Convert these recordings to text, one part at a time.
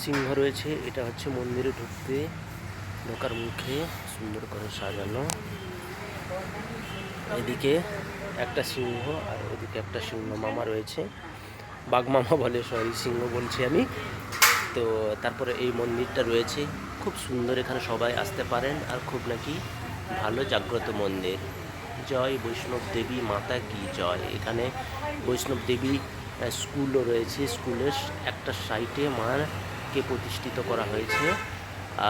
সিংহ রয়েছে। এটা হচ্ছে মন্দিরে ঢোকার মুখে সুন্দর করে সাজানো। এদিকে একটা সিংহ আর ওদিকে একটা সিংহ মামা রয়েছে, বাঘ মামা বলে, সরি সিংহ বলছি আমি। তো তারপরে এই মন্দিরটা রয়েছে, খুব সুন্দর, এখানে সবাই আসতে পারেন। আর খুব নাকি ভালো জাগ্রত মন্দির। জয় বৈষ্ণব দেবী মাতা কি জয়। এখানে বৈষ্ণব দেবী স্কুলও রয়েছে, স্কুলের একটা সাইটে মাকে প্রতিষ্ঠিত করা হয়েছে।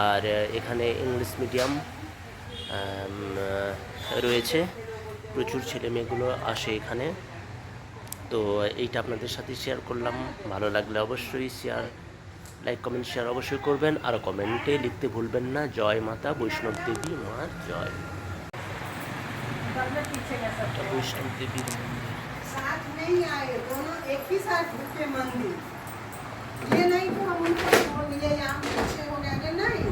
আর এখানে ইংলিশ মিডিয়াম রয়েছে, প্রচুর ছেলে মেয়েগুলো আসে এখানে। তো এইটা আপনাদের সাথে শেয়ার করলাম। ভালো লাগলে অবশ্যই লাইক কমেন্ট শেয়ার অবশ্যই করবেন। আর কমেন্টে লিখতে ভুলবেন না জয় মাতা বৈষ্ণব দেবী মা জয়। वैष्णव देवी मंदिर साथ नहीं आए, दोनों एक ही साथ ढुके मंदिर। ये नहीं कि हम उनको छोड़ दिए या हम पीछे हो गए, अरे नहीं,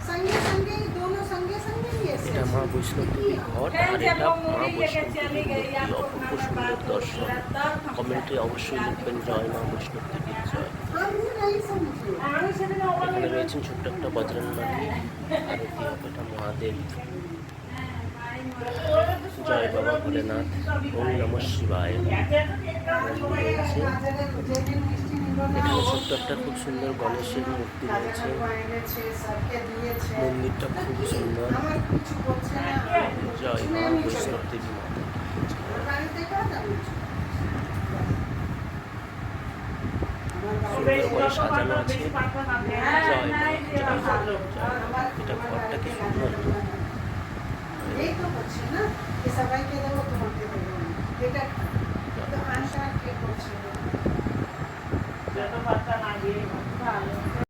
संगे संगे ही दोनों संगे संगे ही ऐसे এটা মা বৈষ্ণব দেবী ঘট। আর এটা মা বৈষ্ণব দেবীর মূর্তি, অপূর্ব সুন্দর দর্শন। কমেন্টে অবশ্যই লিখবেন জয় মা বৈষ্ণব দেবীর জয়। हम भी नहीं समझे। এখানে রয়েছেন ছোট্ট একটা বজরংবলী, আর এটা মহাদেব। জয় বাবা ভোলেনাথ, ওম নমঃ শিবায় রয়েছে। এখানে ছোট্ট একটা খুব সুন্দর গণেশের মূর্তি রয়েছে। মন্দিরটা খুব সুন্দর। জয় মা বৈষ্ণব দেবী মাতা। সুন্দর করে সাজানো আছে। জয় মা জয়। এটা ঘরটা কি সুন্দর। এই তো করছে না, যে সবাইকে দেবো তোমাকে দেবো না, এটা তো আশা কে করছে।